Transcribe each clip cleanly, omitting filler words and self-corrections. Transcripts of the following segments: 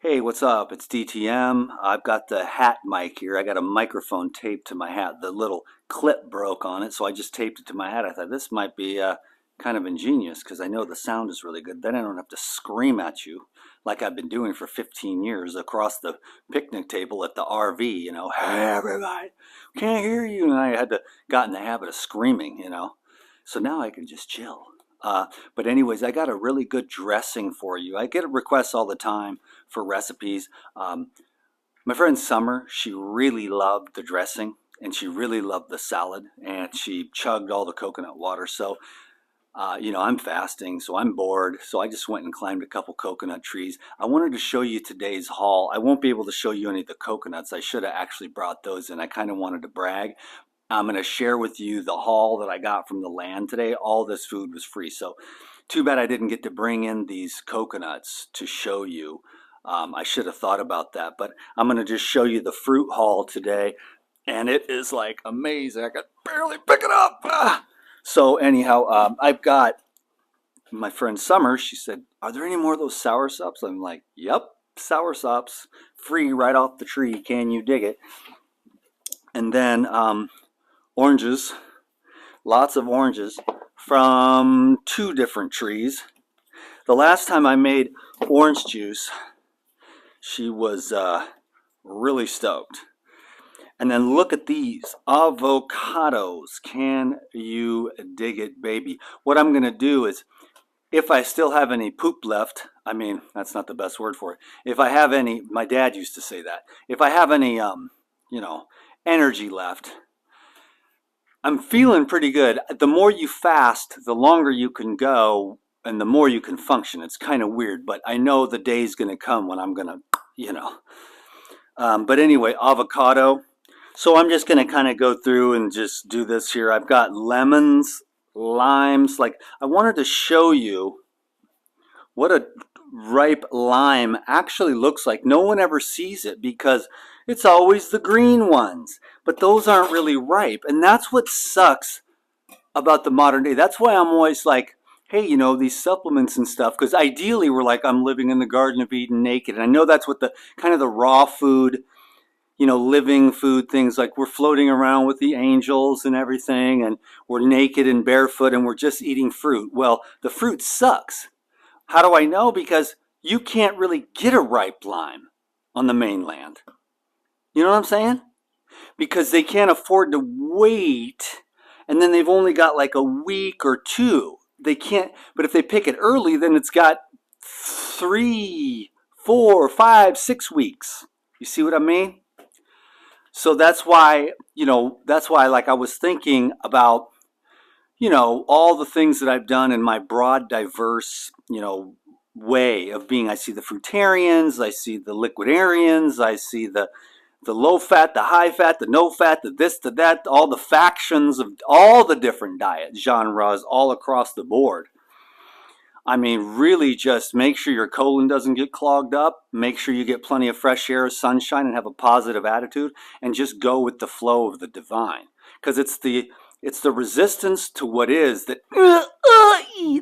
Hey, what's up? It's DTM. I've got the hat mic here. I got a microphone taped to my hat. The little clip broke on it, so I just taped it to my hat. I thought this might be kind of ingenious because I know the sound is really good. Then I don't have to scream at you like I've been doing for 15 years across the picnic table at the RV, hey everybody, can't hear you. And I had to got in the habit of screaming. So now I can just chill. But anyways, I got a really good dressing for you. I get requests all the time for recipes. My friend Summer, she really loved the dressing and she really loved the salad and she chugged all the coconut water. So, I'm fasting, so I'm bored. So I just went and climbed a couple coconut trees. I wanted to show you today's haul. I won't be able to show you any of the coconuts. I should have actually brought those in. I kind of wanted to brag. I'm going to share with you the haul that I got from the land today. All this food was free. So too bad I didn't get to bring in these coconuts to show you. I should have thought about that, but I'm going to just show you the fruit haul today. And it is like amazing. I could barely pick it up. So anyhow, I've got my friend Summer. She said, are there any more of those sour sops? I'm like, yep, sour sops, free right off the tree. Can you dig it? And then oranges, lots of oranges from 2 different trees. The last time I made orange juice, she was really stoked. And then look at these avocados. Can you dig it, baby? What I'm going to do is, if I still have any poop left, I mean, that's not the best word for it. If I have any, my dad used to say that. If I have any, energy left, I'm feeling pretty good. The more you fast, the longer you can go and the more you can function. It's kind of weird, but I know the day's going to come when I'm going to, but anyway, avocado. So I'm just going to kind of go through and just do this here. I've got lemons, limes. Like, I wanted to show you what a ripe lime actually looks like. No one ever sees it because it's always the green ones, but those aren't really ripe. And that's what sucks about the modern day. That's why I'm always like, hey, these supplements and stuff, because ideally we're like, I'm living in the Garden of Eden naked. And I know that's what the kind of the raw food, living food things, like we're floating around with the angels and everything, and we're naked and barefoot and we're just eating fruit. Well, the fruit sucks. How do I know? Because you can't really get a ripe lime on the mainland. You know what I'm saying? Because they can't afford to wait, and then they've only got like a week or 2. They can't, but if they pick it early, then it's got 3, 4, 5, 6 weeks. You see what I mean? So that's why, like I was thinking about, all the things that I've done in my broad, diverse, way of being. I see the fruitarians, I see the liquidarians, I see the low fat, the high fat, the no fat, the this, the that, all the factions of all the different diet genres all across the board. I mean, really just make sure your colon doesn't get clogged up, make sure you get plenty of fresh air, sunshine, and have a positive attitude, and just go with the flow of the divine. Because it's the resistance to what is that,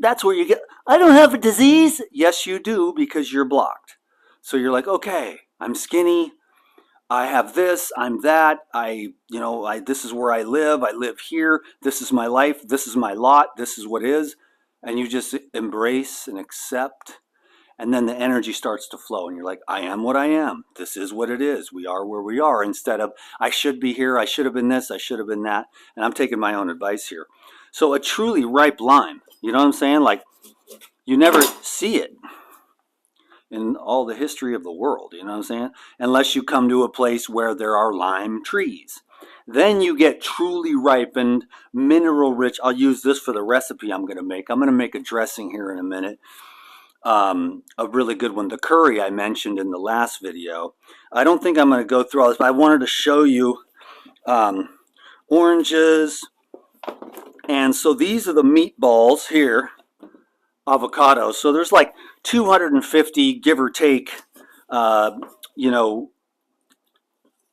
that's where you get, I don't have a disease. Yes, you do, because you're blocked. So you're like, okay, I'm skinny, I have this, I'm that, this is where I live here, this is my life, this is my lot, this is what is. And you just embrace and accept, and then the energy starts to flow, and you're like, I am what I am. This is what it is. We are where we are, instead of, I should be here, I should have been this, I should have been that. And I'm taking my own advice here. So a truly ripe lime, you know what I'm saying? Like, you never see it in all the history of the world, you know what I'm saying? Unless you come to a place where there are lime trees. Then you get truly ripened, mineral rich. I'll use this for the recipe I'm going to make. I'm going to make a dressing here in a minute. A really good one. The curry I mentioned in the last video. I don't think I'm going to go through all this, but I wanted to show you oranges. And so these are the meatballs here, avocados. So there's like 250, give or take,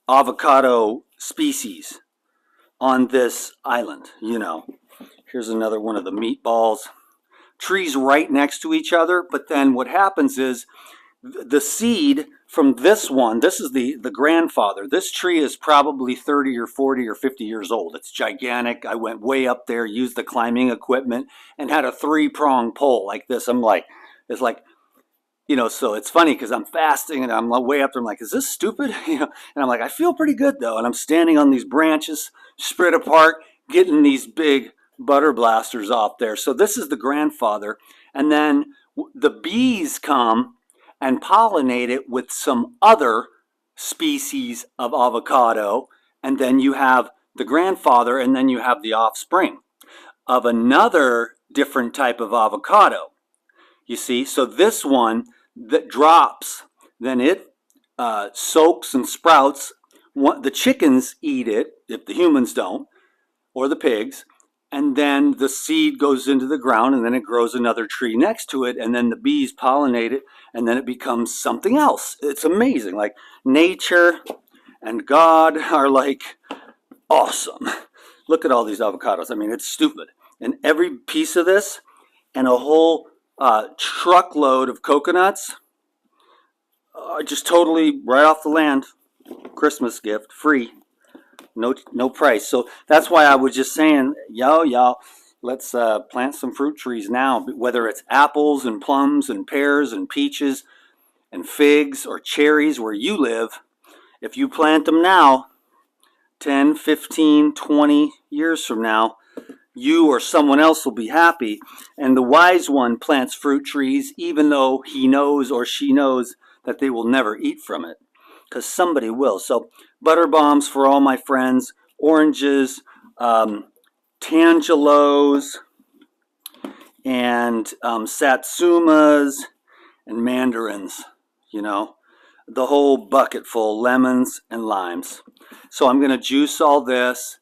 avocado species on this island. Here's another one of the meatballs. Trees right next to each other, but then what happens is the seed from this one, this is the grandfather. This tree is probably 30 or 40 or 50 years old. It's gigantic. I went way up there, used the climbing equipment, and had a 3-prong pole like this. I'm like, it's like, so it's funny because I'm fasting and I'm way up there. I'm like, is this stupid? And I'm like, I feel pretty good though. And I'm standing on these branches, spread apart, getting these big butter blasters off there. So this is the grandfather. And then the bees come and pollinate it with some other species of avocado. And then you have the grandfather, and then you have the offspring of another different type of avocado. You see, so this one that drops, then it soaks and sprouts. The chickens eat it, if the humans don't, or the pigs. And then the seed goes into the ground, and then it grows another tree next to it, and then the bees pollinate it, and then it becomes something else. It's amazing. Like, nature and God are like awesome. Look at all these avocados. I mean, it's stupid. And every piece of this, and a whole truckload of coconuts, just totally right off the land. Christmas gift, free. No price. So that's why I was just saying, y'all, let's plant some fruit trees now, whether it's apples and plums and pears and peaches and figs or cherries where you live. If you plant them now, 10, 15, 20 years from now, you or someone else will be happy. And the wise one plants fruit trees even though he knows or she knows that they will never eat from it, because somebody will. So butter bombs for all my friends, oranges, tangelos, and satsumas, and mandarins, the whole bucket full, lemons and limes. So I'm going to juice all this,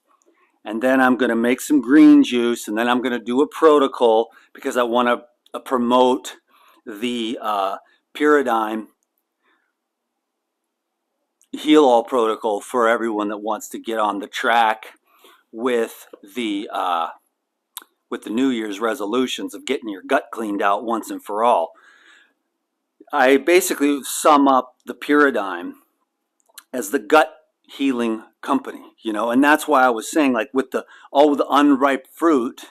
and then I'm going to make some green juice, and then I'm going to do a protocol because I want to promote the Pyridine Heal All protocol for everyone that wants to get on the track with the New Year's resolutions of getting your gut cleaned out once and for all. I basically sum up the Pyridine as the gut healing company, and that's why I was saying, like, with all the unripe fruit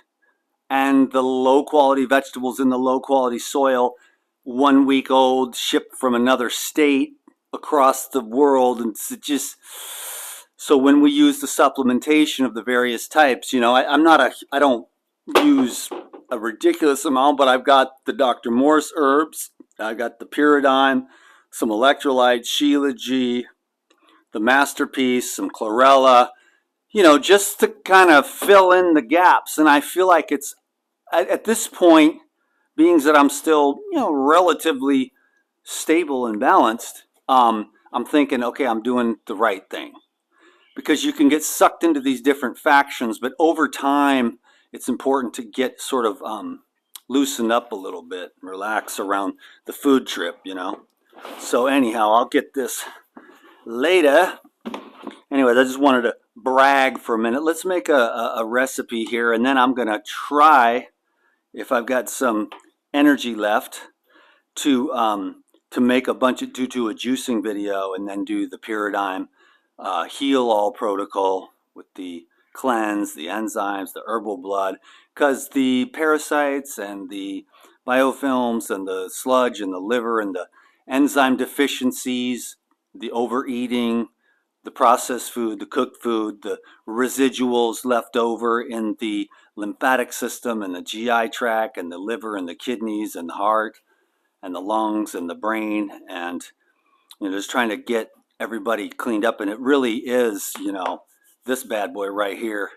and the low quality vegetables in the low quality soil, 1 week old, shipped from another state across the world, and so when we use the supplementation of the various types, I don't use a ridiculous amount, but I've got the Dr. Morse herbs, I got the Pyridine, some electrolytes, Shilajit, the Masterpiece, some chlorella, just to kind of fill in the gaps. And I feel like it's, at this point, being that I'm still, relatively stable and balanced, I'm thinking, okay, I'm doing the right thing. Because you can get sucked into these different factions, but over time, it's important to get sort of loosened up a little bit, relax around the food trip, So anyhow, I'll get this later. Anyways, I just wanted to brag for a minute. Let's make a recipe here, and then I'm going to try, if I've got some energy left, to make a bunch of, do a juicing video, and then do the Pyridine Heal All protocol with the cleanse, the enzymes, the herbal blood, because the parasites and the biofilms and the sludge and the liver and the enzyme deficiencies, the overeating, the processed food, the cooked food, the residuals left over in the lymphatic system and the GI tract and the liver and the kidneys and the heart and the lungs and the brain, and just trying to get everybody cleaned up. And it really is, this bad boy right here.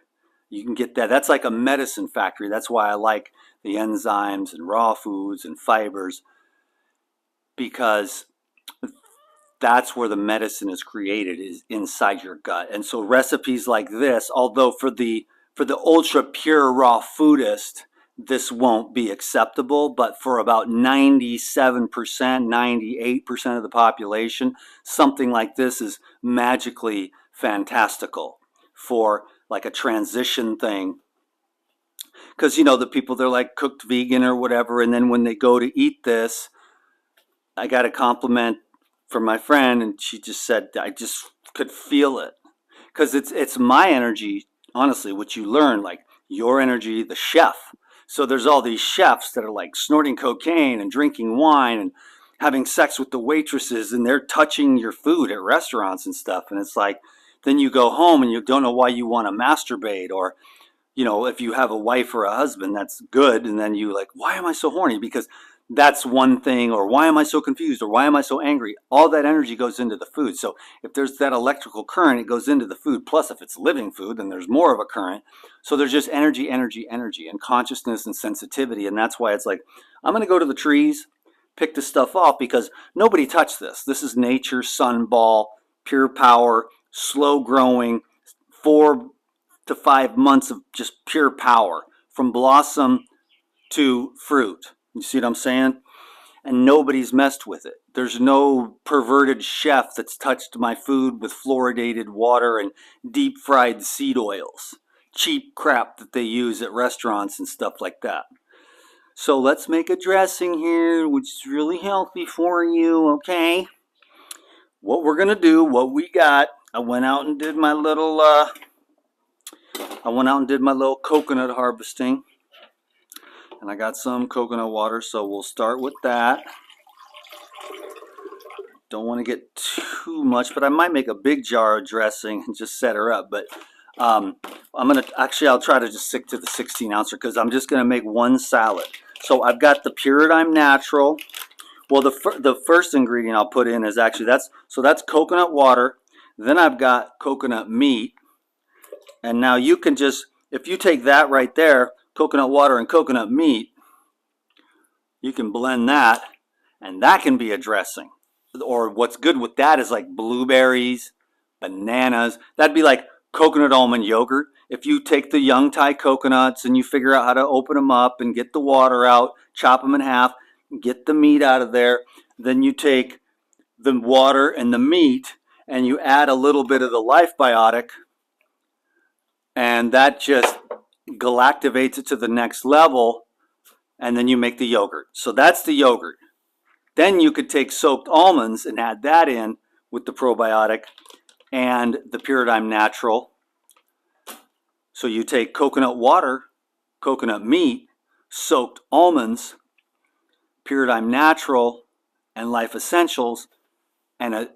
You can get that. That's like a medicine factory. That's why I like the enzymes and raw foods and fibers, because that's where the medicine is created, is inside your gut. And so recipes like this, although for the ultra pure raw foodist, this won't be acceptable, but for about 97%, 98% of the population, something like this is magically fantastical for like a transition thing. Because, the people, they're like cooked vegan or whatever, and then when they go to eat this, I got a compliment from my friend, and she just said I just could feel it because it's my energy. Honestly, what you learn, like your energy, the chef. So there's all these chefs that are like snorting cocaine and drinking wine and having sex with the waitresses, and they're touching your food at restaurants and stuff. And it's like, then you go home and you don't know why you want to masturbate, or if you have a wife or a husband, that's good. And then you like, why am I so horny? Because that's one thing, or why am I so confused, or why am I so angry? All that energy goes into the food. So if there's that electrical current, it goes into the food. Plus, if it's living food, then there's more of a current. So there's just energy, energy, energy, and consciousness and sensitivity. And that's why it's like, I'm going to go to the trees, pick this stuff off, because nobody touched this. This is nature, sun ball, pure power, slow growing, 4 to 5 months of just pure power from blossom to fruit. You see what I'm saying? And nobody's messed with it. There's no perverted chef that's touched my food with fluoridated water and deep fried seed oils. Cheap crap that they use at restaurants and stuff like that. So let's make a dressing here, which is really healthy for you, okay? What we're gonna do, what we got, I went out and did my little coconut harvesting, and I got some coconut water, so we'll start with that. Don't want to get too much, but I might make a big jar of dressing and just set her up. But I'll try to just stick to the 16 ouncer because I'm just gonna make one salad. So I've got the Puridyme Natural. Well, the first ingredient I'll put in is actually that's coconut water. Then I've got coconut meat. And now you can just, if you take that right there, coconut water and coconut meat, you can blend that, and that can be a dressing. Or what's good with that is like blueberries, bananas. That'd be like coconut almond yogurt. If you take the young Thai coconuts and you figure out how to open them up and get the water out, chop them in half, get the meat out of there, then you take the water and the meat and you add a little bit of the Life Biotic, and that just galactivates it to the next level, and then you make the yogurt. So that's the yogurt. Then you could take soaked almonds and add that in with the probiotic and the Puridyme Natural. So you take coconut water, coconut meat, soaked almonds, Puridyme Natural, and Life Essentials, and a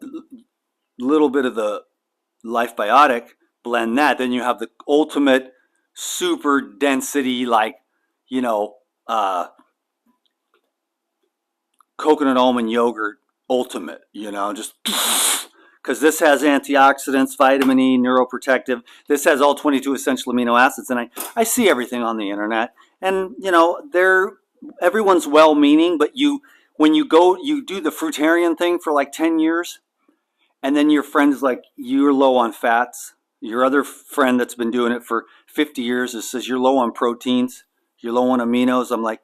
little bit of the Life Biotic. Blend that, then you have the ultimate super density, coconut almond yogurt ultimate, just because this has antioxidants, vitamin E, neuroprotective. This has all 22 essential amino acids, and I see everything on the internet, and everyone's well-meaning, but when you do the fruitarian thing for like 10 years, and then your friend's like, you're low on fats. Your other friend that's been doing it for 50 years says you're low on proteins, you're low on aminos. I'm like,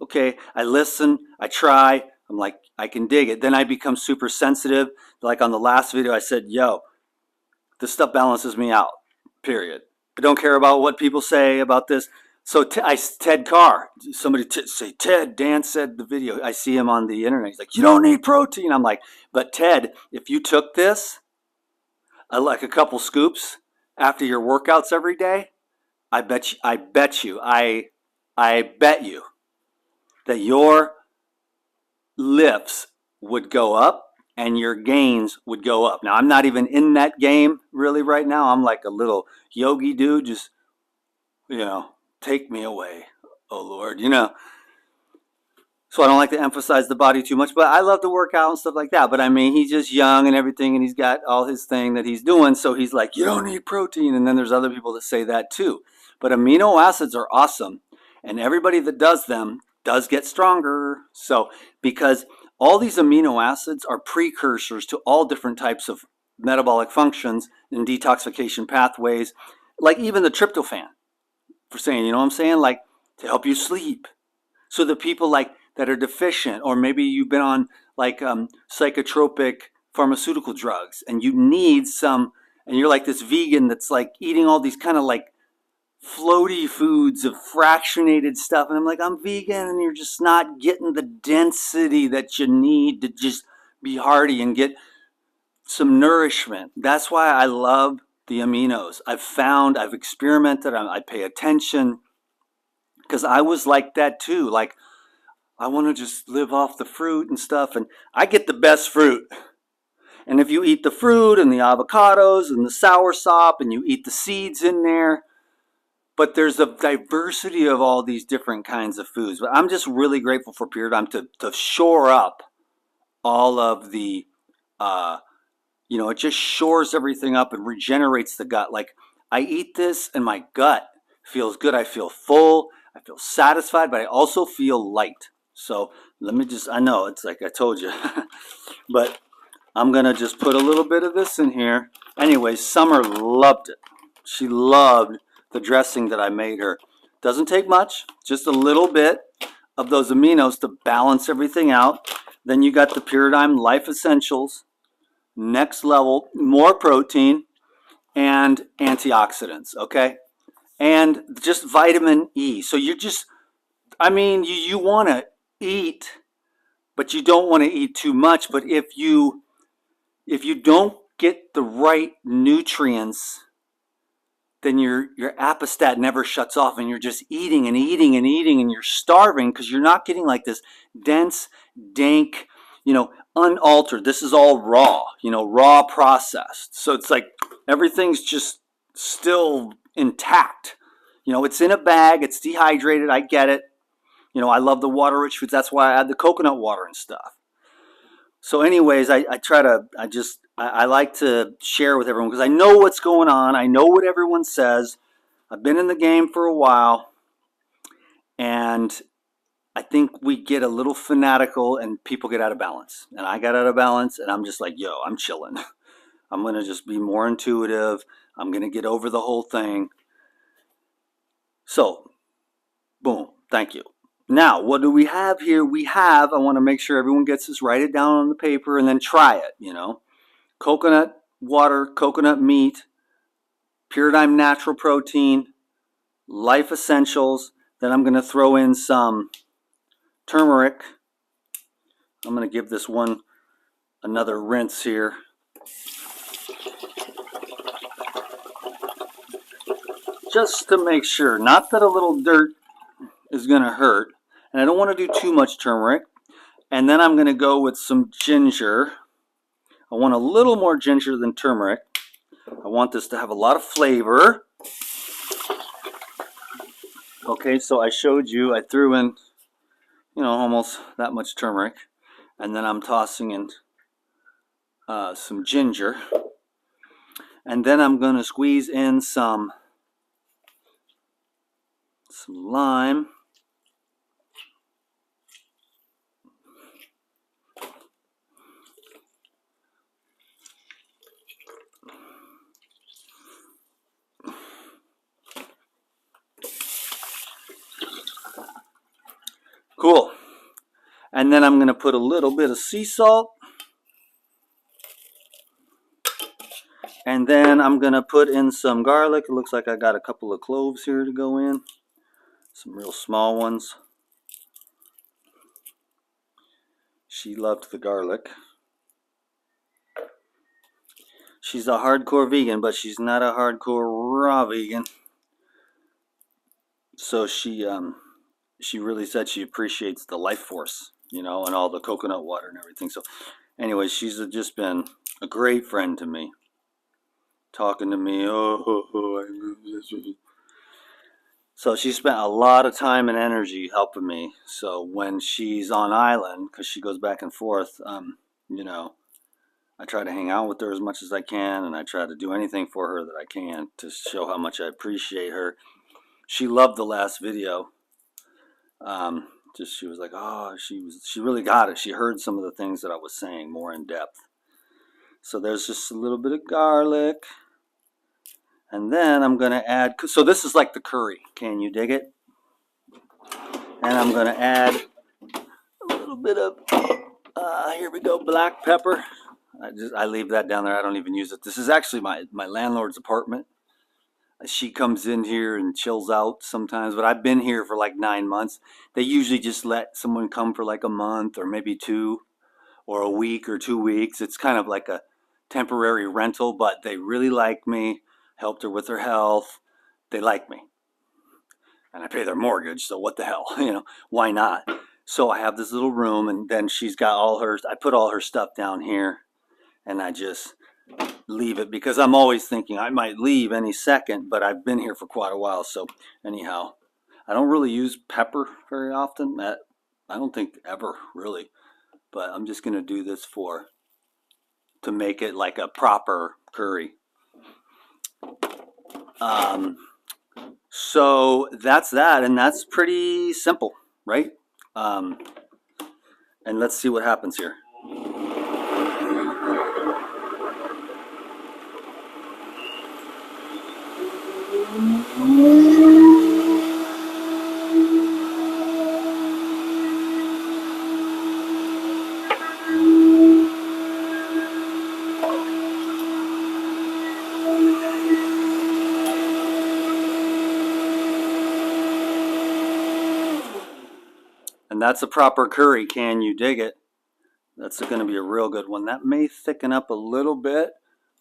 okay, I listen, I try, I'm like, I can dig it. Then I become super sensitive. Like on the last video, I said, yo, this stuff balances me out, period. I don't care about what people say about this. So Ted Carr, somebody say, Ted, Dan said the video. I see him on the internet. He's like, you don't need protein. I'm like, but Ted, if you took this, like a couple scoops after your workouts every day, I bet you that your lifts would go up and your gains would go up. Now, I'm not even in that game really right now. I'm like a little yogi dude, just, take me away, oh Lord, So I don't like to emphasize the body too much, but I love to work out and stuff like that. But I mean, he's just young and everything, and he's got all his thing that he's doing. So he's like, you don't need protein. And then there's other people that say that too. But amino acids are awesome. And everybody that does them does get stronger. So because all these amino acids are precursors to all different types of metabolic functions and detoxification pathways, like even the tryptophan, for saying, what I'm saying? Like to help you sleep. So the people that are deficient, or maybe you've been on psychotropic pharmaceutical drugs and you need some, and you're like this vegan that's like eating all these kind of like floaty foods of fractionated stuff. And I'm like, I'm vegan, and you're just not getting the density that you need to just be hearty and get some nourishment. That's why I love the aminos. I've experimented, I pay attention, because I was like that too. Like, I want to just live off the fruit and stuff, and I get the best fruit. And if you eat the fruit and the avocados and the soursop and you eat the seeds in there, but there's a diversity of all these different kinds of foods. But I'm just really grateful for Paradigm to shore up all of the, it just shores everything up and regenerates the gut. Like, I eat this and my gut feels good. I feel full. I feel satisfied, but I also feel light. So I know it's like I told you, but I'm going to just put a little bit of this in here. Anyway, Summer loved it. She loved the dressing that I made her. Doesn't take much, just a little bit of those aminos to balance everything out. Then you got the Paradigm Life Essentials, next level, more protein and antioxidants, okay? And just vitamin E. So you want to eat, but you don't want to eat too much. But if you don't get the right nutrients, then your apostat never shuts off, and you're just eating and eating and eating, and you're starving because you're not getting like this dense, dank, unaltered. This is all raw, raw processed. So it's like everything's just still intact. It's in a bag, it's dehydrated, I get it. I love the water-rich foods. That's why I add the coconut water and stuff. So anyways, I like to share with everyone because I know what's going on. I know what everyone says. I've been in the game for a while, and I think we get a little fanatical and people get out of balance. And I got out of balance, and I'm just like, yo, I'm chilling. I'm going to just be more intuitive. I'm going to get over the whole thing. So, boom, thank you. Now, what do we have here? I want to make sure everyone gets this, write it down on the paper, and then try it, Coconut water, coconut meat, Paradigm natural protein, Life Essentials. Then I'm going to throw in some turmeric. I'm going to give this one another rinse here. Just to make sure, not that a little dirt is going to hurt. And I don't want to do too much turmeric. And then I'm going to go with some ginger. I want a little more ginger than turmeric. I want this to have a lot of flavor. Okay, so I showed you, I threw in, almost that much turmeric. And then I'm tossing in some ginger. And then I'm going to squeeze in some lime. Cool. And then I'm going to put a little bit of sea salt. And then I'm going to put in some garlic. It looks like I got a couple of cloves here to go in. Some real small ones. She loved the garlic. She's a hardcore vegan, but she's not a hardcore raw vegan. So she really said she appreciates the life force, and all the coconut water and everything. So anyway, she's just been a great friend to me. Talking to me, so she spent a lot of time and energy helping me. So when she's on island, because she goes back and forth, I try to hang out with her as much as I can, and I try to do anything for her that I can to show how much I appreciate her. She loved the last video. She was like, oh, she really got it. She heard some of the things that I was saying more in depth. So there's just a little bit of garlic. And then I'm going to add, so this is like the curry. Can you dig it? And I'm going to add a little bit of, here we go, black pepper. I leave that down there. I don't even use it. This is actually my landlord's apartment. She comes in here and chills out sometimes, but I've been here for like 9 months. They usually just let someone come for like a month or maybe two, or a week or 2 weeks. It's kind of like a temporary rental, but they really like me. Helped her with her health. They like me. And I pay their mortgage, so what the hell? Why not? So I have this little room, and then she's got I put all her stuff down here, and I just leave it because I'm always thinking I might leave any second, but I've been here for quite a while. So anyhow, I don't really use pepper very often. I don't think ever really, but I'm just going to do this to make it like a proper curry. So that's that, and that's pretty simple, right? And let's see what happens here. And that's a proper curry. Can you dig it? That's going to be a real good one. That may thicken up a little bit,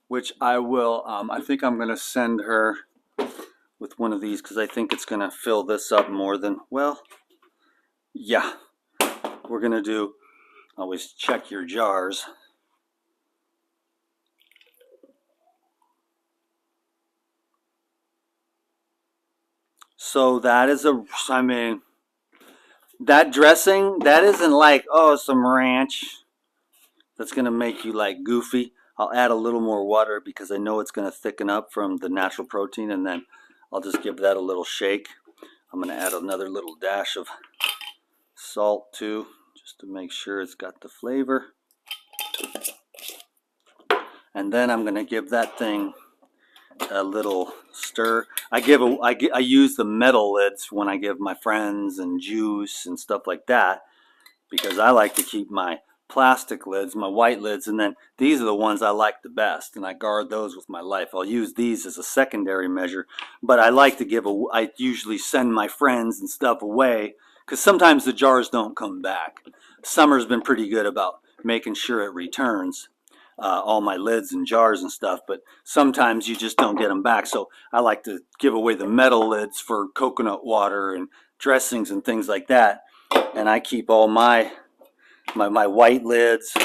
which I will. I think I'm going to send her with one of these because I think it's going to fill this up more than, well, yeah. We're going to do, always check your jars. So that is that dressing, that isn't like, oh, some ranch. That's going to make you like goofy. I'll add a little more water because I know it's going to thicken up from the natural protein, and then I'll just give that a little shake. I'm going to add another little dash of salt too, just to make sure it's got the flavor. And then I'm going to give that thing a little stir. I use the metal lids when I give my friends and juice and stuff like that, because I like to keep my plastic lids, my white lids, and then these are the ones I like the best, and I guard those with my life. I'll use these as a secondary measure, but I like to I usually send my friends and stuff away because sometimes the jars don't come back. Summer's been pretty good about making sure it returns all my lids and jars and stuff, but sometimes you just don't get them back. So I like to give away the metal lids for coconut water and dressings and things like that, and I keep all my white lids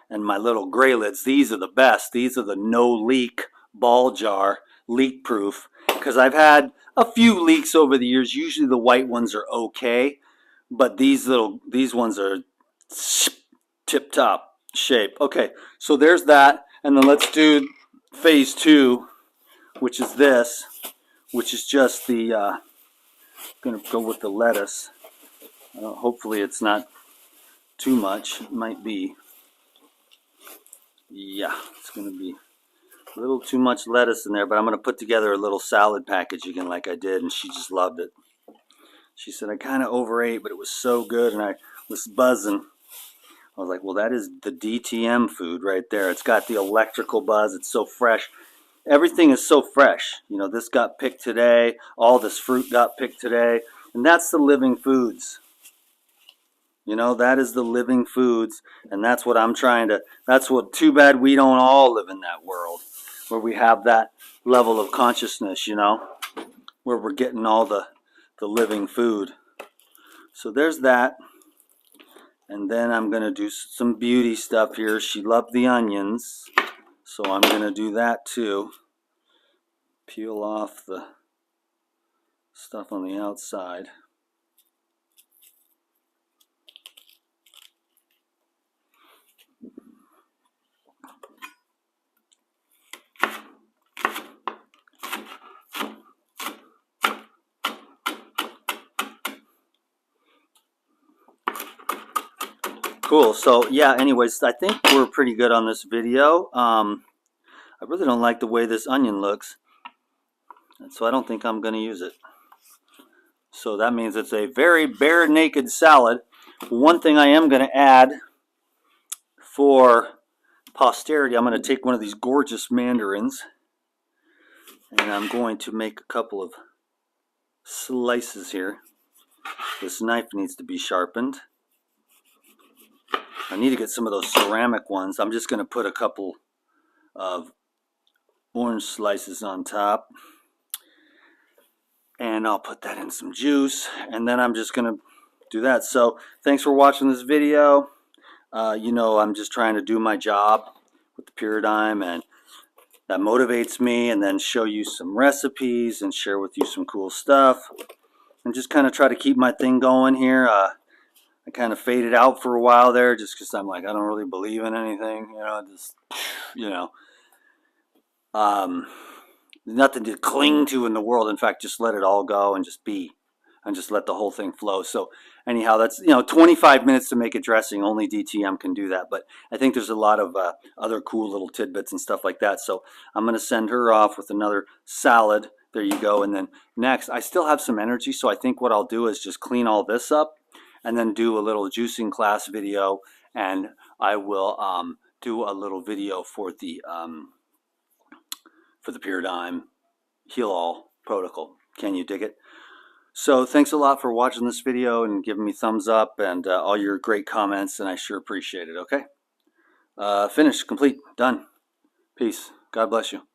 and my little gray lids. These are the best. These are the no leak ball jar, leak proof, because I've had a few leaks over the years. Usually the white ones are okay, but these ones are tip top shape. Okay, so there's that, and then let's do phase 2, which is this, which is just the gonna go with the lettuce. Hopefully it's not too much. It might be. Yeah, it's going to be a little too much lettuce in there, but I'm going to put together a little salad package again like I did, and she just loved it. She said, I kind of overate, but it was so good, and I was buzzing. I was like, well, that is the DTM food right there. It's got the electrical buzz. It's so fresh. Everything is so fresh. This got picked today. All this fruit got picked today, and that's the living foods. That is the living foods, and that's what too bad we don't all live in that world where we have that level of consciousness, where we're getting all the living food. So there's that. And then I'm going to do some beauty stuff here. She loved the onions, so I'm going to do that too. Peel off the stuff on the outside. Cool. So yeah, anyways, I think we're pretty good on this video. I really don't like the way this onion looks, so I don't think I'm going to use it. So that means it's a very bare naked salad. One thing I am going to add for posterity, I'm going to take one of these gorgeous mandarins, And I'm going to make a couple of slices here. This knife needs to be sharpened. I need to get some of those ceramic ones. I'm just going to put a couple of orange slices on top. And I'll put that in some juice. And then I'm just going to do that. So thanks for watching this video. You know, I'm just trying to do my job with the Paradigm, and that motivates me, and then show you some recipes and share with you some cool stuff. And just kind of try to keep my thing going here. I kind of faded out for a while there just because I'm like, I don't really believe in anything, you know, just, you know, nothing to cling to in the world. In fact, just let it all go and just be, and just let the whole thing flow. So anyhow, that's, you know, 25 minutes to make a dressing. Only DTM can do that. But I think there's a lot of other cool little tidbits and stuff like that. So I'm going to send her off with another salad. There you go. And then next, I still have some energy. So I think what I'll do is just clean all this up and then do a little juicing class video. And I will do a little video for the Paradigm Heal All protocol. Can you dig it? So thanks a lot for watching this video and giving me thumbs up and all your great comments, and I sure appreciate it. Okay, finished, complete, done. Peace. God bless you.